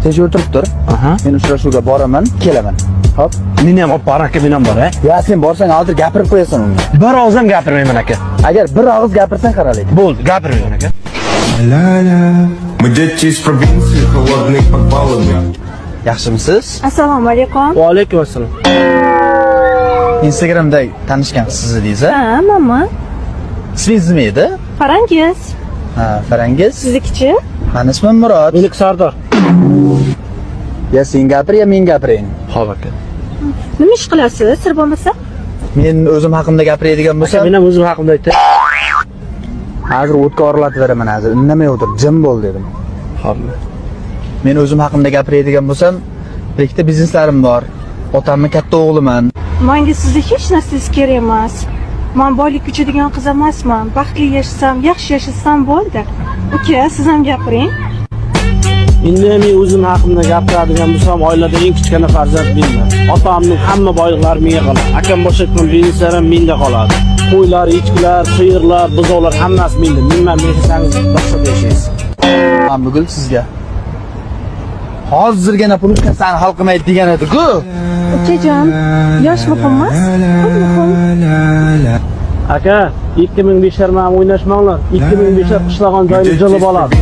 Tez o'tirib tur. Aha. Men uchrashuvga boraman, kelaman. Hop. Meni ham olib bor aka, men ham bor, ha. Ya sen borsang hozir gapirib qo'yasan unga. Bir oz ham gapirmayman aka. Agar bir og'iz gapirsang qaraylik. Bo'ldi, gapirmayman aka. Мы дети из провинции, холодных подвалами. Yaxshimisiz? Assalomu alaykum. Va alaykum assalom. Instagramda tanishgan siz edingiz, a? Ha, mama. Ismingiz nima edi? Farangiz. Ha, Farangiz. Siznikichi? Meni ismim Murod. Meniki Sardor. Ya sen gapir, ya men gapiring. Xo'p aka. Nima ish qilasiz, sir bo'lmasa? Men o'zim haqimda gapiradigan Aka, bo'lsam, men ham o'zim haqimda aytay. hozir o'tga oralatib beraman hozir. Indamay o'tir, jim bo'l dedim. Xo'p. Men o'zim haqimda gapiradigan bo'lsam, ikkita bizneslarim bor. Otamning katta o'g'liman. Menga sizni hech narsangiz kerak emas. Men boylik uchadigan qiz emasman. Baxtli yashasam, yaxshi yashasam bo'ldi. Uka, siz ham gapiring. Endi men o'zim haqimda gapiradigan bo'lsam, oilada eng kichkina farzand menman. Otamning hamma boyliklari menga qoladi. Akam boshqa bizneslar ham menga qoladi. Qo'ylar, echkilar, sigirlar, buzoqlar hammasi menda. Menman yashasangiz boshqa yashaysiz. Men bugun sizga hozirgina pul san hal qilmaydi degan edi-ku. Ukajon, yosh muhim emas, pul muhim. Aka, 2005 o'ynashmanglar. 2005 qishlag'on joyni jilib oladi.